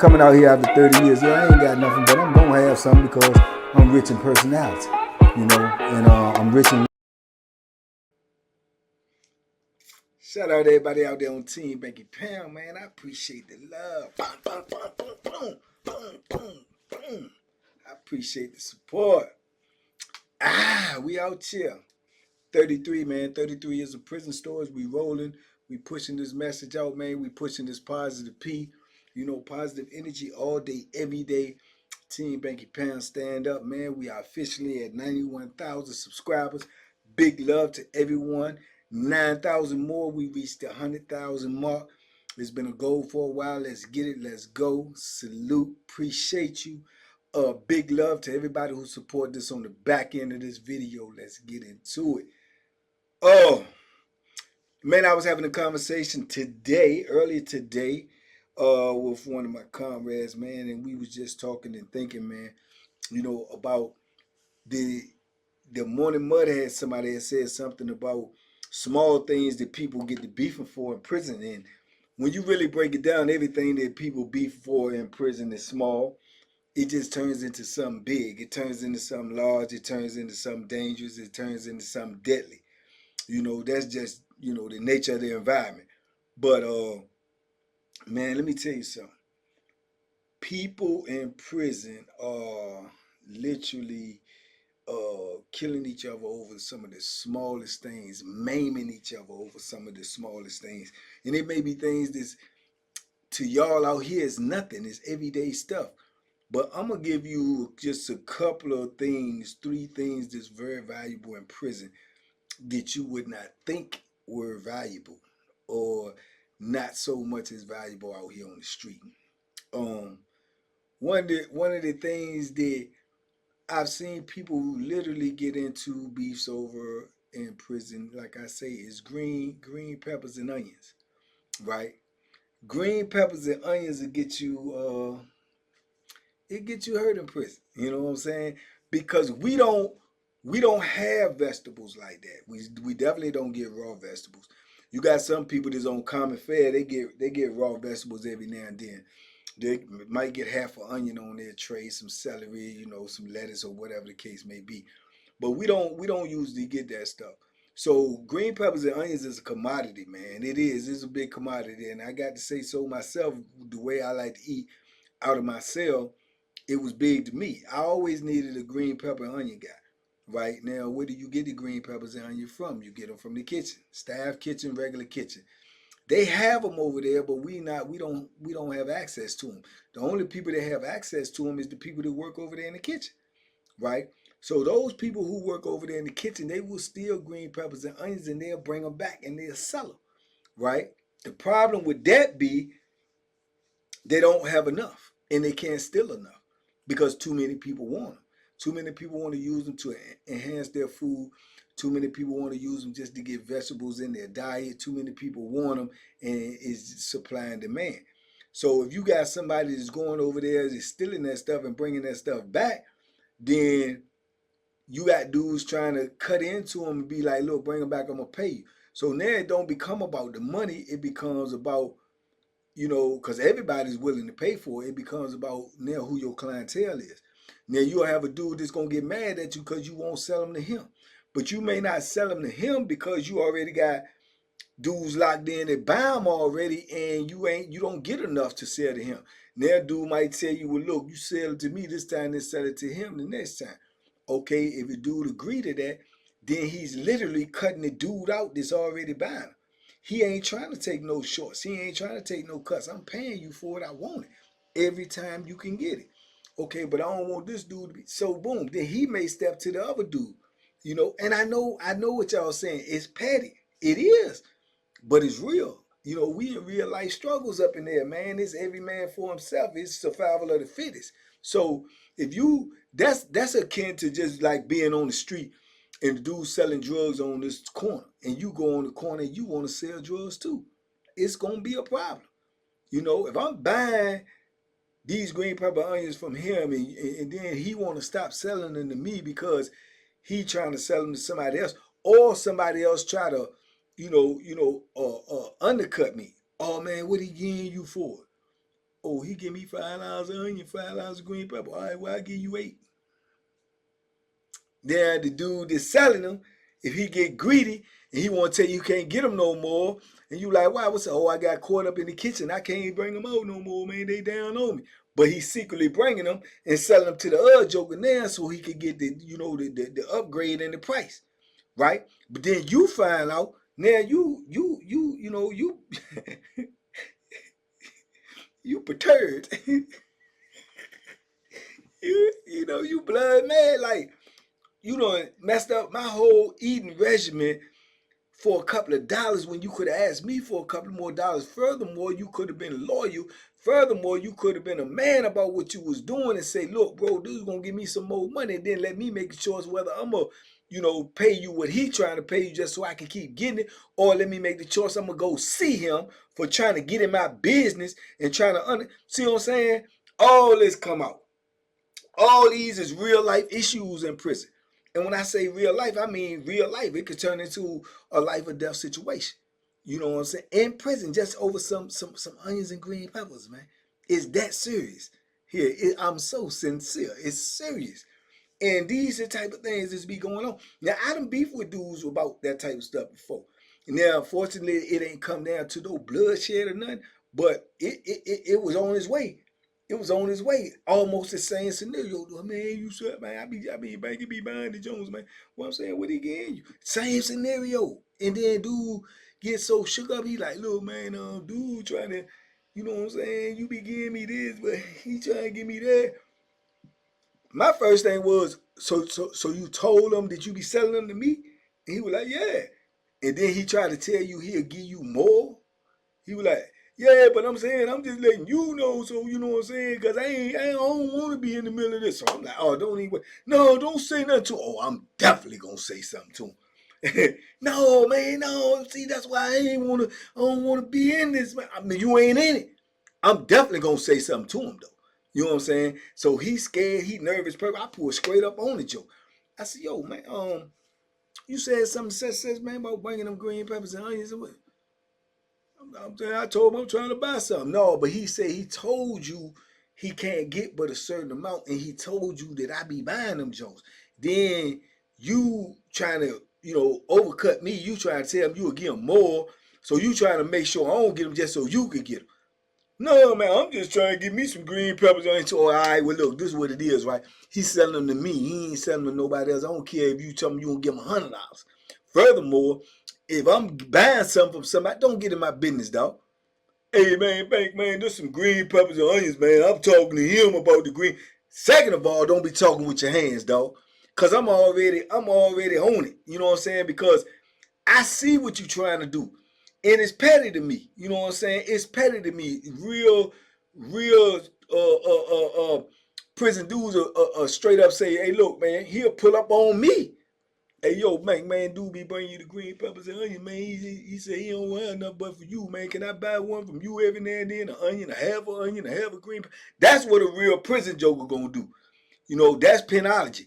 coming out here after 30 years. Yeah, I ain't got nothing, but I'm gonna have something because I'm rich in personality, and I'm rich in. Shout out to everybody out there on Team Banky Pound, man. I appreciate the love. Boom, boom, boom, boom, boom, boom, boom, boom. I appreciate the support. We out here. 33, man. 33 years of prison stories. We rolling. We pushing this message out, man. We pushing this positive P. Positive energy all day, every day. Team Banky Pound, stand up, man. We are officially at 91,000 subscribers. Big love to everyone. 9,000 more. We reached the 100,000 mark. It's been a goal for a while. Let's get it. Let's go. Salute. Appreciate you. Big love to everybody who supported us on the back end of this video. Let's get into it. Oh, man, I was having a conversation earlier today, with one of my comrades, man, and we was just talking and thinking, man, about the Morning Mud had somebody that said something about small things that people get to beefing for in prison. And when you really break it down, everything that people beef for in prison is small. It just turns into something big. It turns into something large. It turns into something dangerous. It turns into something deadly. That's just, the nature of the environment. But, man, let me tell you something. People in prison are literally killing each other over some of the smallest things, maiming each other over some of the smallest things. And it may be things that's, to y'all out here, is nothing. It's everyday stuff. But I'm going to give you just a couple of things, 3 things that's very valuable in prison that you would not think were valuable or not so much as valuable out here on the street. One of the things that I've seen people literally get into beefs over in prison, like I say, is green peppers and onions, right? Green peppers and onions will get you it gets you hurt in prison. You know what I'm saying? Because we don't have vegetables like that. We definitely don't get raw vegetables. You got some people that's on common fare. They get raw vegetables every now and then. They might get half an onion on their tray, some celery, some lettuce or whatever the case may be. But we don't usually get that stuff. So green peppers and onions is a commodity, man. It is. It's a big commodity. And I got to say so myself, the way I like to eat out of my cell, it was big to me. I always needed a green pepper and onion guy. Right now, where do you get the green peppers and onion from? You get them from the kitchen, staff kitchen, regular kitchen. They have them over there, but we don't have access to them. The only people that have access to them is the people that work over there in the kitchen, right? So those people who work over there in the kitchen, they will steal green peppers and onions and they'll bring them back and they'll sell them, right? The problem with that be they don't have enough and they can't steal enough because too many people want them. Too many people want to use them to enhance their food. Too many people want to use them just to get vegetables in their diet. Too many people want them, and it's supply and demand. So if you got somebody that's going over there, that's stealing that stuff and bringing that stuff back, then you got dudes trying to cut into them and be like, look, bring them back, I'm going to pay you. So now it don't become about the money. It becomes about, because everybody's willing to pay for it. It becomes about now who your clientele is. Now you'll have a dude that's going to get mad at you because you won't sell them to him. But you may not sell them to him because you already got dudes locked in that buy them already and you don't get enough to sell to him. Now dude might tell you, well, look, you sell it to me this time, then sell it to him the next time. Okay, if the dude agree to that, then he's literally cutting the dude out that's already buying them. He ain't trying to take no shorts. He ain't trying to take no cuts. I'm paying you for it. I want it every time you can get it. Okay, but I don't want this dude to be. So boom, then he may step to the other dude, And I know what y'all saying. It's petty. It is, but it's real. We in real life struggles up in there, man. It's every man for himself. It's survival of the fittest. So if you, that's akin to just like being on the street and the dude selling drugs on this corner, and you go on the corner and you want to sell drugs too. It's gonna be a problem. If I'm buying these green pepper onions from him and then he want to stop selling them to me because he trying to sell them to somebody else, or somebody else try to undercut me. Oh man, what he getting you for? Oh, he give me $5 of onion, $5 of green pepper. All right, well, I give you 8. Then the dude that's selling them, if he get greedy and he want to tell you can't get them no more, and you like, why? What's up? Oh, I got caught up in the kitchen. I can't bring them out no more, man. They down on me. But he's secretly bringing them and selling them to the other joker now so he could get the, you know, the upgrade in the price, right? But then you find out now you know you you perturbed. You know you blood mad, like you done messed up my whole eating regimen for a couple of dollars when you could have asked me for a couple more dollars. Furthermore, you could have been loyal. Furthermore, you could have been a man about what you was doing and say, look, bro, dude's gonna give me some more money, and then let me make a choice whether I'm gonna, you know, pay you what he trying to pay you just so I can keep getting it, or let me make the choice I'm gonna go see him for trying to get in my business and trying to see what I'm saying? All this come out. All these is real life issues in prison. And when I say real life, I mean real life. It could turn into a life or death situation. You know what I'm saying? In prison, just over some onions and green peppers, man. It's that serious. Here, I'm so sincere. It's serious. And these are the type of things that's be going on. Now, I done beef with dudes about that type of stuff before. Now, unfortunately, it ain't come down to no bloodshed or nothing, but it was on its way. It was on its way. Almost the same scenario. Man, you said, man, I be banking be buying the Jones, man. What I'm saying, what he getting you? Same scenario. And then dude get so shook up, he like, look, man, dude trying to, you know what I'm saying? You be giving me this, but he trying to give me that. My first thing was, so you told him that you be selling them to me? And he was like, yeah. And then he tried to tell you he'll give you more. He was like, yeah, but I'm saying I'm just letting you know, so you know what I'm saying, because I don't want to be in the middle of this. So I'm like, oh, don't even, no, don't say nothing to him. Oh, I'm definitely gonna say something to him. No, man, no. See, that's why I don't wanna be in this, man. I mean, you ain't in it. I'm definitely gonna say something to him though. You know what I'm saying? So he's scared, he nervous. I pulled straight up on the joke. I said, yo, man, you said something says, man, about bringing them green peppers and onions. I told him I'm trying to buy something. No, but he said he told you he can't get but a certain amount, and he told you that I be buying them Jones. Then you trying to, you know, overcut me. You trying to tell him you will give him more, so you trying to make sure I don't get them just so you could get them. No, man, I'm just trying to get me some green peppers on it. All right, well, look, this is what it is, right? He's selling them to me. He ain't selling them to nobody else. I don't care if you tell me you gonna give him $100. Furthermore, if I'm buying something from somebody, don't get in my business, dog. Hey, man, Bank, man, there's some green peppers and onions, man. I'm talking to him about the green. Second of all, don't be talking with your hands, dog. Cause I'm already on it. You know what I'm saying? Because I see what you're trying to do. And it's petty to me. You know what I'm saying? It's petty to me. Real prison dudes are straight up say, hey, look, man, he'll pull up on me. Hey, yo, man, dude be bringing you the green peppers and onion, man. He said he don't want nothing but for you, man. Can I buy one from you every now and then? An onion, a half an onion, a half a green pepper. That's what a real prison joker gonna do. You know, that's penology.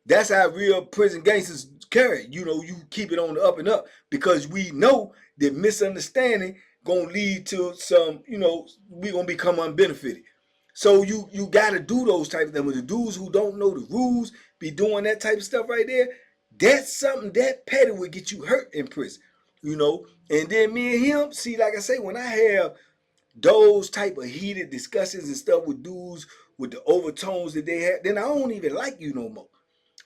That's how real prison gangsters carry. You know, you keep it on the up and up because we know that misunderstanding gonna lead to some, you know, we gonna become unbenefited. So you gotta do those type of things. With the dudes who don't know the rules be doing that type of stuff right there, that's something that petty would get you hurt in prison. You know, and then me and him, see, like I say, when I have those type of heated discussions and stuff with dudes with the overtones that they have, then I don't even like you no more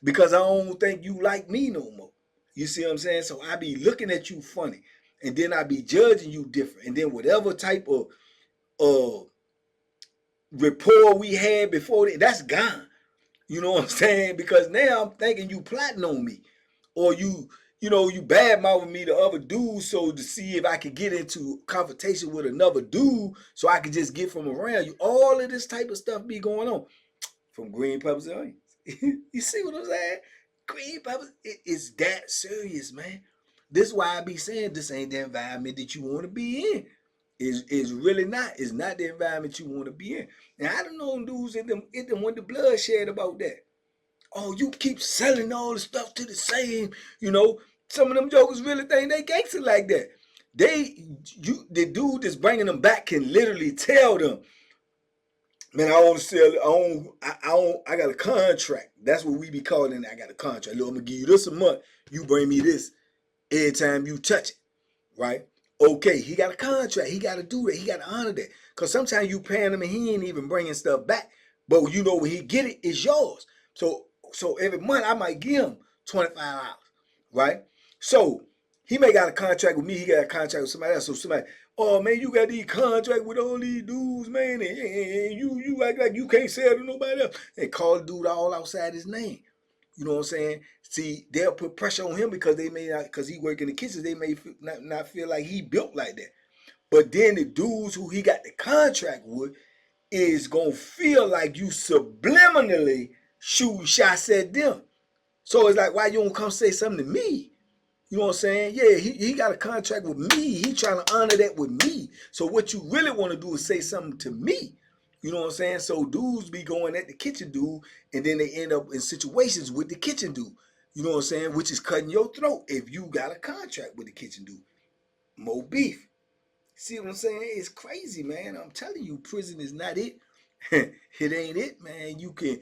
because I don't think you like me no more. You see what I'm saying? So I be looking at you funny, and then I be judging you different, and then whatever type of rapport we had before that, that's gone. You know what I'm saying? Because now I'm thinking you plotting on me, or you know, you bad mouthing me to other dudes so to see if I could get into confrontation with another dude so I could just get from around you. All of this type of stuff be going on from green peppers and onions. You see what I'm saying? Green peppers, it is that serious, man. This is why I be saying this ain't the environment that you want to be in. Is really not. It's not the environment you want to be in. And I don't know dudes in them want the bloodshed about that. Oh, you keep selling all the stuff to the same, you know. Some of them jokers really think they gangster like that. The dude that's bringing them back can literally tell them, Man, I don't sell. I got a contract. That's what we be calling it. I got a contract. Look, I'm gonna give you this a month. You bring me this every time you touch it, right? Okay, he got a contract. He got to do that. He got to honor that. Cause sometimes you paying him and he ain't even bringing stuff back. But you know when he get it, it's yours. So every month I might give him $25, right? So he may got a contract with me. He got a contract with somebody else. So somebody, oh man, you got these contract with all these dudes, man, and you act like you can't sell to nobody else. And call the dude all outside his name. You know what I'm saying? See, they'll put pressure on him because they may not, because he work in the kitchens, they may not feel like he built like that. But then the dudes who he got the contract with is gonna feel like you subliminally shooting shots at them. So it's like, why you don't come say something to me? You know what I'm saying? Yeah, he got a contract with me. He trying to honor that with me. So what you really want to do is say something to me. You know what I'm saying? So dudes be going at the kitchen dude, and then they end up in situations with the kitchen dude. You know what I'm saying? Which is cutting your throat if you got a contract with the kitchen dude. More beef. See what I'm saying? It's crazy, man. I'm telling you, prison is not it. It ain't it, man. You can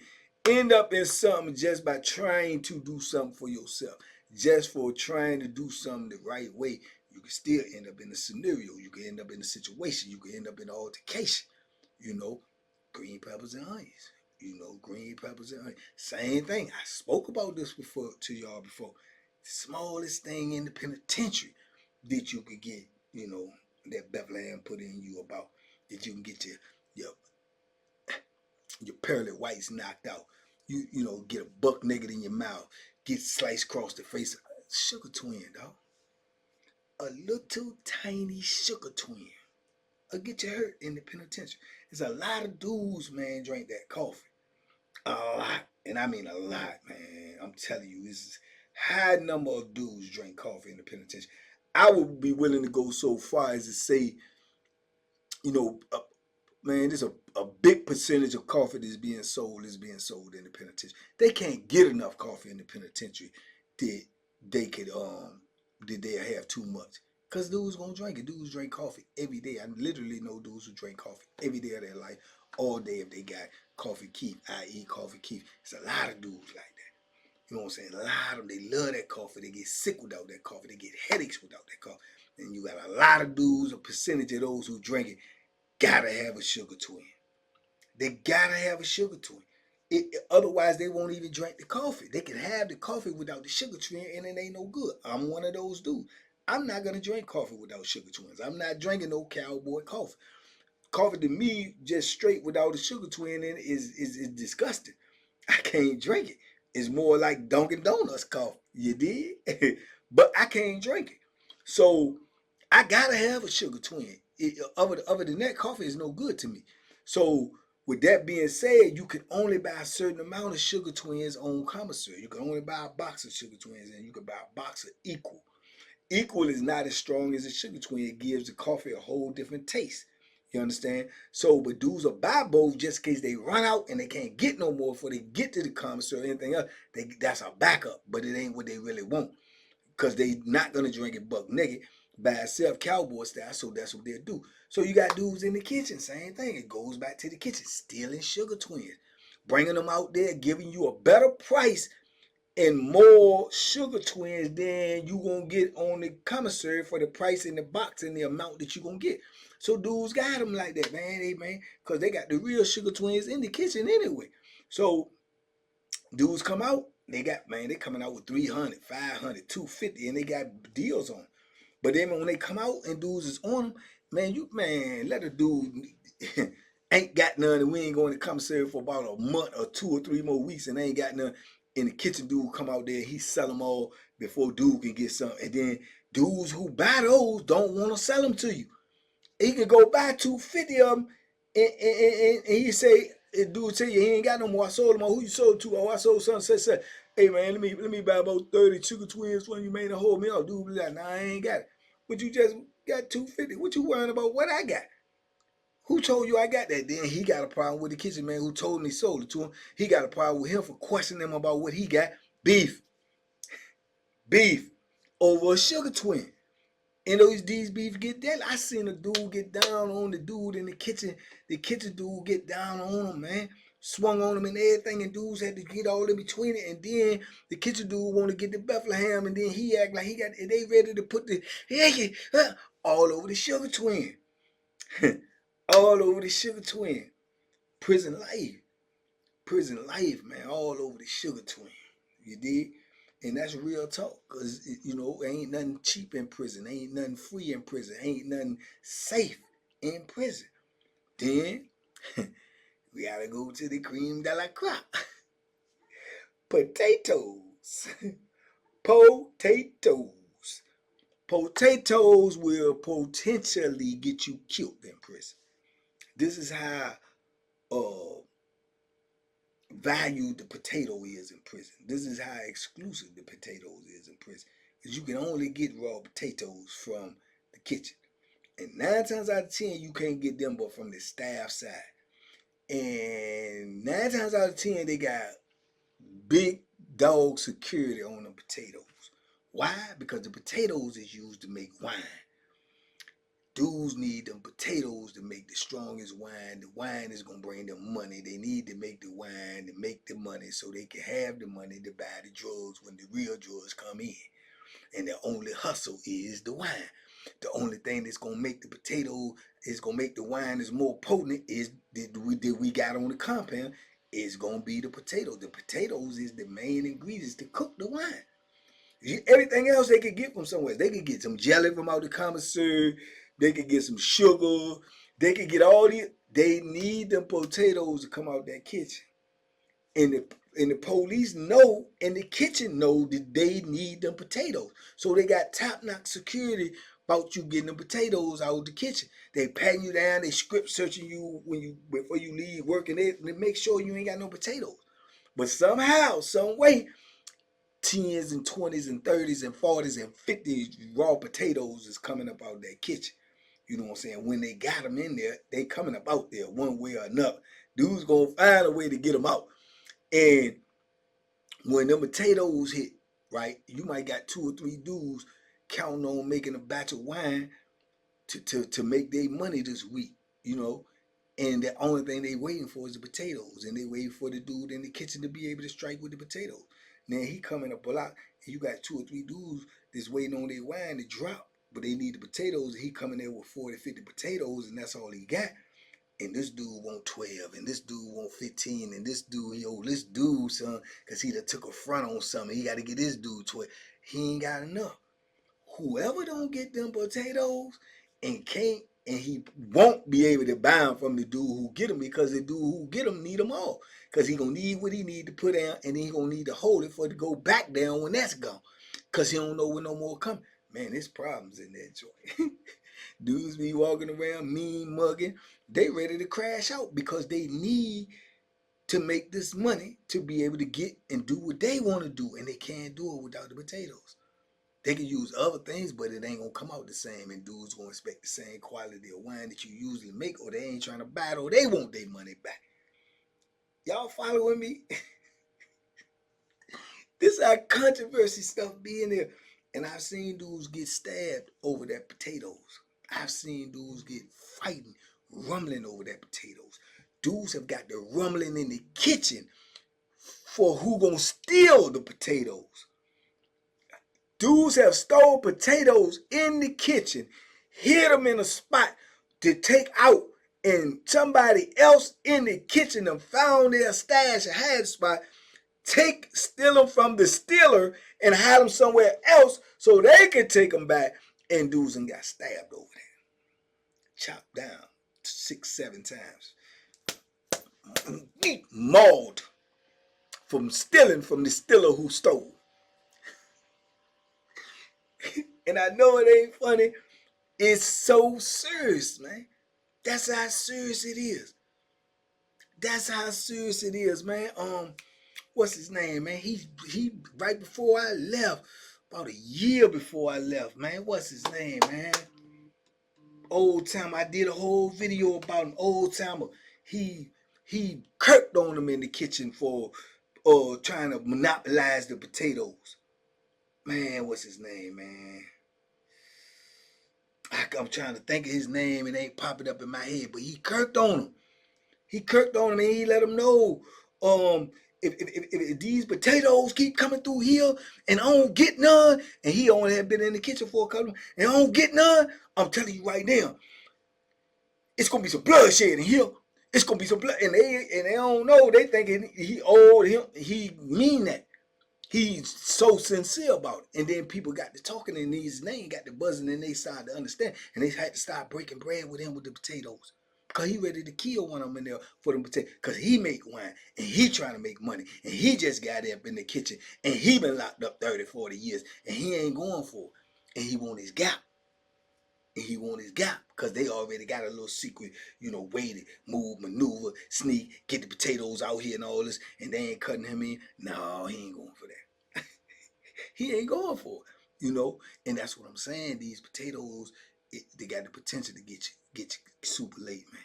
end up in something just by trying to do something for yourself. Just for trying to do something the right way, you can still end up in a scenario. You can end up in a situation. You can end up in an altercation. You know, green peppers and onions. You know, green peppers and onions. Same thing. I spoke about this before to y'all before. The smallest thing in the penitentiary that you could get, you know, that Bethlehem put in you about that you can get your your pearly whites knocked out. You know, get a buck naked in your mouth, get sliced across the face. Sugar twin, dog. A little tiny sugar twin. Or get you hurt in the penitentiary. There's a lot of dudes, man, drink that coffee. A lot. And I mean a lot, man. I'm telling you, this is high number of dudes drink coffee in the penitentiary. I would be willing to go so far as to say, you know, man, there's a big percentage of coffee that's being sold in the penitentiary. They can't get enough coffee in the penitentiary that they could that they have too much. Cause dudes gonna drink it. Dudes drink coffee every day. I literally know dudes who drink coffee every day of their life, all day if they got coffee keep, i.e. coffee keep. It's a lot of dudes like that. You know what I'm saying? A lot of them, they love that coffee. They get sick without that coffee. They get headaches without that coffee. And you got a lot of dudes, a percentage of those who drink it, gotta have a sugar twin. They gotta have a sugar twin. Otherwise, they won't even drink the coffee. They can have the coffee without the sugar twin, and it ain't no good. I'm one of those dudes. I'm not gonna drink coffee without sugar twins. I'm not drinking no cowboy coffee. Coffee to me, just straight without a sugar twin in it, is disgusting. I can't drink it. It's more like Dunkin' Donuts coffee. You did? But I can't drink it. So I gotta have a sugar twin. Other than that, coffee is no good to me. So with that being said, you can only buy a certain amount of sugar twins on commissary. You can only buy a box of sugar twins, and you can buy a box of equal. Equal is not as strong as a sugar twin. It gives the coffee a whole different taste. You understand? So, but dudes will buy both just in case they run out and they can't get no more before they get to the commissary or anything else. That's a backup, but it ain't what they really want because they not gonna drink it buck naked by itself, cowboy style. So that's what they'll do. So you got dudes in the kitchen, same thing. It goes back to the kitchen, stealing sugar twins, bringing them out there, giving you a better price and more sugar twins than you gonna get on the commissary for the price in the box and the amount that you gonna get. So dudes got them like that, man. Hey, man, because they got the real sugar twins in the kitchen anyway. So dudes come out, they coming out with 300, 500, 250, and they got deals on them. But then when they come out and dudes is on them, man, let a dude ain't got none and we ain't going to commissary for about a month or 2 or 3 more weeks and they ain't got none. And the kitchen dude come out there, he sell them all before dude can get some. And then dudes who buy those don't want to sell them to you. He can go buy 250 of them and he say, dude tell you he ain't got no more. I sold them all. Who you sold to? Oh, I sold something. Say, hey man, let me buy about 30 sugar twins for you, man, to hold me up. Dude be like, nah, I ain't got it. But you just got 250. What you worrying about what I got? Who told you I got that? Then he got a problem with the kitchen man who told me sold it to him. He got a problem with him for questioning him about what he got. Beef. Beef over a sugar twin. And these beef get deadly. I seen a dude get down on the dude in the kitchen. The kitchen dude get down on him, man. Swung on him and everything, and dudes had to get all in between it. And then the kitchen dude want to get the Bethlehem, and then he act like he got. And they ready to put the all over the sugar twin, all over the sugar twin. Prison life, man, all over the sugar twin. You dig? And that's real talk, cause ain't nothing cheap in prison, ain't nothing free in prison, ain't nothing safe in prison. Then we gotta go to the cream de la crop. Potatoes. Potatoes. Potatoes will potentially get you killed in prison. This is how valued the potato is in prison. This is how exclusive the potatoes is in prison. Because you can only get raw potatoes from the kitchen. And 9 times out of 10, you can't get them but from the staff side. And 9 times out of 10, they got big dog security on the potatoes. Why? Because the potatoes is used to make wine. Dudes need them potatoes to make the strongest wine. The wine is going to bring them money. They need to make the wine to make the money so they can have the money to buy the drugs when the real drugs come in. And the only hustle is the wine. The only thing that's going to make the potato, is going to make the wine is more potent is that we got on the compound is going to be the potato. The potatoes is the main ingredients to cook the wine. Everything else they could get from somewhere. They could get some jelly from out the commissary. They could get some sugar. They could get all these. They need them potatoes to come out that kitchen. And the police know, and the kitchen know that they need them potatoes. So they got top-notch security about you getting them potatoes out of the kitchen. They patting you down. They script searching you before you leave work, and they make sure you ain't got no potatoes. But somehow, some way, 10s and 20s and 30s and 40s and 50s raw potatoes is coming up out that kitchen. You know what I'm saying? When they got them in there, they coming up out there one way or another. Dude's gonna find a way to get them out. And when them potatoes hit, right, you might got 2 or 3 dudes counting on making a batch of wine to make their money this week, And the only thing they waiting for is the potatoes. And they waiting for the dude in the kitchen to be able to strike with the potatoes. Now he coming up a lot, and you got 2 or 3 dudes that's waiting on their wine to drop, but they need the potatoes. He coming there with 40, 50 potatoes, and that's all he got. And this dude want 12, and this dude want 15, and this dude, this dude, son, because he done took a front on something. He got to get this dude 12. He ain't got enough. Whoever don't get them potatoes and can't, and he won't be able to buy them from the dude who get them, because the dude who get them need them all. Because he going to need what he need to put down, and then he going to need to hold it for it to go back down when that's gone. Because he don't know when no more coming. Man, there's problems in that joint. Dudes be walking around mean mugging. They ready to crash out because they need to make this money to be able to get and do what they want to do, and they can't do it without the potatoes. They can use other things, but it ain't gonna come out the same, and dudes gonna expect the same quality of wine that you usually make, or they ain't trying to buy it, or they want their money back. Y'all following me? This is how controversy stuff be in there. And I've seen dudes get stabbed over that potatoes. I've seen dudes get fighting, rumbling over that potatoes. Dudes have got the rumbling in the kitchen for who gonna steal the potatoes. Dudes have stole potatoes in the kitchen, hid them in a spot to take out, and somebody else in the kitchen have found their stash or hide spot, steal them from the stealer and hide them somewhere else so they could take them back, and dudes and got stabbed over there. Chopped down 6, 7 times. Mauled from stealing from the stealer who stole. And I know it ain't funny. It's so serious, man. That's how serious it is. That's how serious it is, man. What's his name, man? He right before I left, about a year before I left, man. What's his name, man? Old Timer. I did a whole video about an Old Timer. He kirked on him in the kitchen for trying to monopolize the potatoes. Man, what's his name, man? I'm trying to think of his name. It ain't popping up in my head, but he kirked on him. He kirked on him and he let him know, if these potatoes keep coming through here and I don't get none, and he only had been in the kitchen for a couple, and I don't get none, I'm telling you right now, it's gonna be some bloodshed in here. It's gonna be some blood, and they don't know. They thinking he owed him. He mean that. He's so sincere about it. And then people got to talking, and his name got to buzzing, and they started to understand, and they had to start breaking bread with him with the potatoes. Cause he ready to kill one of them in there for them potatoes. Cause he make wine and he trying to make money. And he just got up in the kitchen and he been locked up 30, 40 years. And he ain't going for it. And he want his gap. And he want his gap because they already got a little secret, way to move, maneuver, sneak, get the potatoes out here and all this, and they ain't cutting him in. No, he ain't going for that. He ain't going for it, and that's what I'm saying. These potatoes, they got the potential to get you super late, man.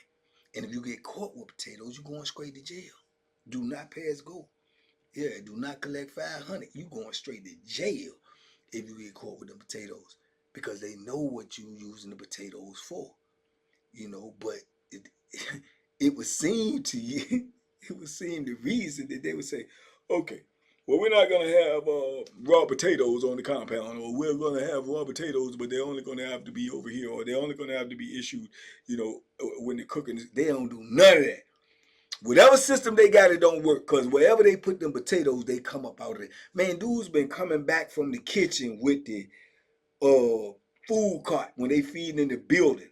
And if you get caught with potatoes, you going straight to jail. Do not pass go. Yeah, do not collect 500. You going straight to jail if you get caught with the potatoes, because they know what you using the potatoes for, but it it would seem to you, it would seem the reason that they would say, okay, well, we're not gonna have raw potatoes on the compound, or we're gonna have raw potatoes, but they're only gonna have to be over here, or they're only gonna have to be issued, when they're cooking. They don't do none of that. Whatever system they got, it don't work, because wherever they put them potatoes, they come up out of it. Man, dude's been coming back from the kitchen with the food cart when they feeding in the building,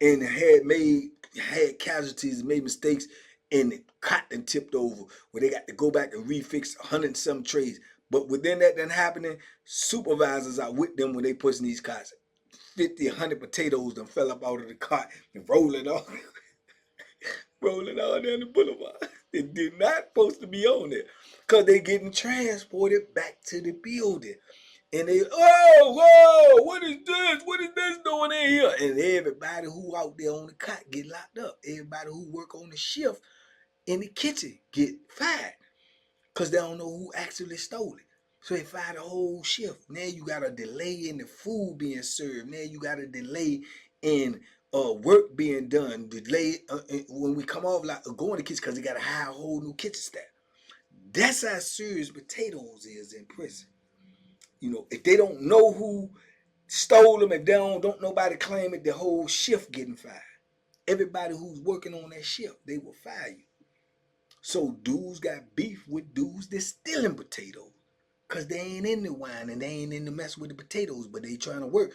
and had casualties, made mistakes, and the cotton tipped over where they got to go back and refix 100 and some trays. But within that then happening, supervisors are with them when they pushing these carts. 50, 100 potatoes done fell up out of the cart and rolling off. Rolling all down the boulevard. They did not supposed to be on there, because they getting transported back to the building. And they, whoa, what is this? What is this doing in here? And everybody who out there on the cot get locked up. Everybody who work on the shift in the kitchen get fired, because they don't know who actually stole it. So they fired the whole shift. Now you got a delay in the food being served. Now you got a delay in work being done. Delay when we come off, like go in the kitchen, because they got to hire a whole new kitchen staff. That's how serious potatoes is in prison. If they don't know who stole them, if they don't nobody claim it, the whole shift getting fired. Everybody who's working on that shift, they will fire you. So dudes got beef with dudes that's stealing potatoes, because they ain't in the wine and they ain't in the mess with the potatoes, but they trying to work.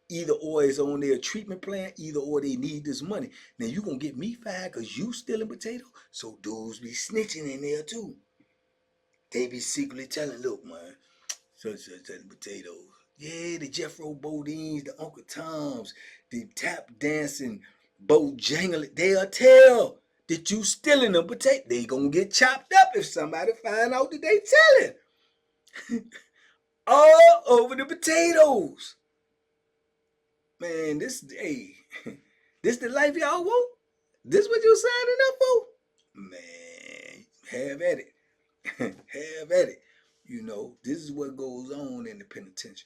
Either or it's on their treatment plan, either or they need this money. Now you gonna get me fired because you stealing potatoes? So dudes be snitching in there too. They be secretly telling, look, man, such selling potatoes. Yeah, the Jeffro Bodines, the Uncle Toms, the tap dancing, Bojangles, they'll tell that you stealing them potatoes. They gonna get chopped up if somebody find out that they telling. All over the potatoes. Man, hey, this the life y'all want? This what you signing up for? Man, have at it. Have at it. This is what goes on in the penitentiary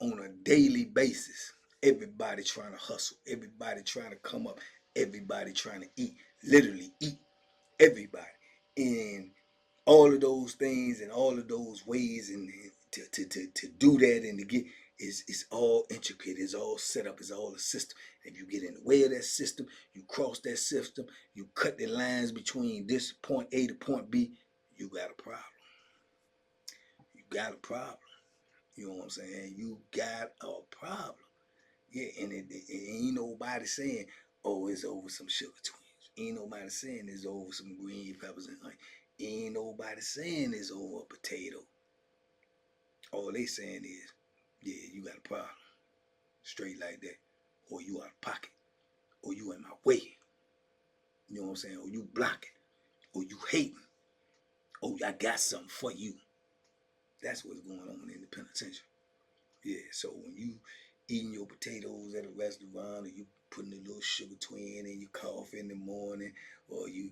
on a daily basis. Everybody trying to hustle. Everybody trying to come up. Everybody trying to eat. Literally eat. Everybody. And all of those things and all of those ways, and to do that and to get is all intricate. It's all set up. It's all a system. If you get in the way of that system, you cross that system, you cut the lines between this point A to point B, you got a problem. You got a problem. You know what I'm saying? You got a problem. Yeah, and it ain't nobody saying, oh, it's over some sugar tweens. Ain't nobody saying it's over some green peppers and onions. Ain't nobody saying it's over a potato. All they saying is, yeah, you got a problem. Straight like that. Or you out of pocket. Or you in my way. You know what I'm saying? Or you blocking. Or you hating. Oh, I got something for you. That's what's going on in the penitentiary. Yeah, so when you eating your potatoes at a restaurant, or you putting a little sugar twin in your coffee in the morning, or you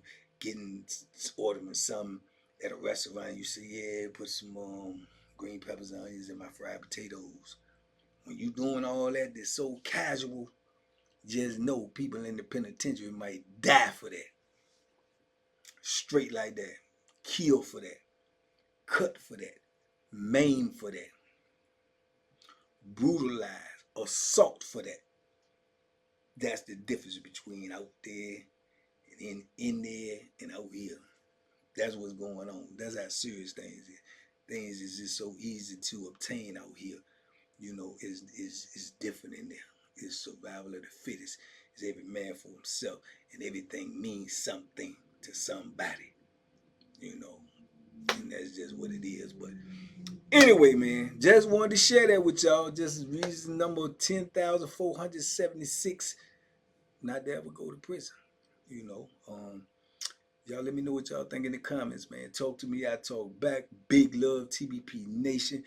ordering something at a restaurant, you say, yeah, put some green peppers and onions in my fried potatoes. When you doing all that that's so casual, just know people in the penitentiary might die for that. Straight like that. Kill for that. Cut for that. Maim for that. Brutalize. Assault for that. That's the difference between out there and in there and out here. That's what's going on. That's how serious things is. Things is just so easy to obtain out here. You know, is different in there. It's survival of the fittest. It's every man for himself, and everything means something to somebody. You know, and that's just what it is. But anyway, man, just wanted to share that with y'all. Just reason number 10,476 not to ever go to prison. You know, y'all let me know what y'all think in the comments, man. Talk to me, I talk back. Big love, TBP Nation.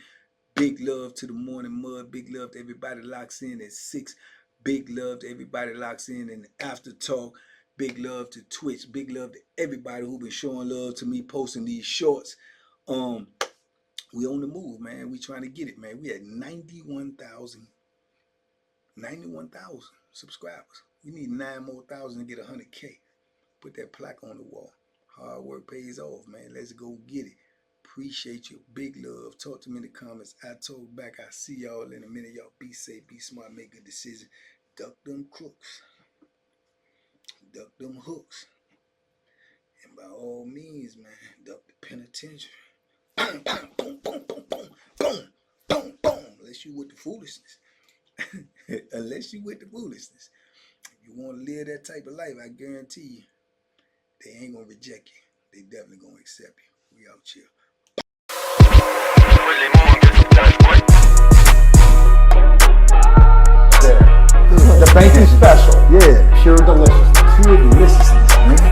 Big love to the Morning Mud. Big love to everybody locks in at 6. Big love to everybody locks in the after talk. Big love to Twitch. Big love to everybody who been showing love to me posting these shorts. We on the move, man. We trying to get it, man. We at 91,000 subscribers. We need 9 more thousand to get 100K. Put that plaque on the wall. Hard work pays off, man. Let's go get it. Appreciate you. Big love. Talk to me in the comments. I talk back. I see y'all in a minute. Y'all be safe, be smart, make good decisions. Duck them crooks. Duck them hooks. And by all means, man, duck the penitentiary. Boom, boom, boom, boom, boom, boom, boom, boom, boom. Unless you with the foolishness. Unless you with the foolishness. If you want to live that type of life, I guarantee you, they ain't going to reject you. They definitely going to accept you. We out here. The banky special. Yeah. Pure deliciousness. Pure deliciousness, man.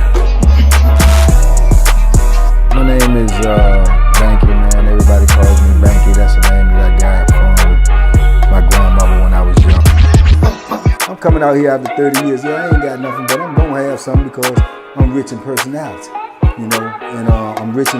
My name is Banky, man. Everybody calls me Banky. That's the name that I got from my grandmother when I was young. I'm coming out here after 30 years. Yeah, I ain't got nothing, but I'm going to have something because I'm rich in personality, you know, and I'm rich in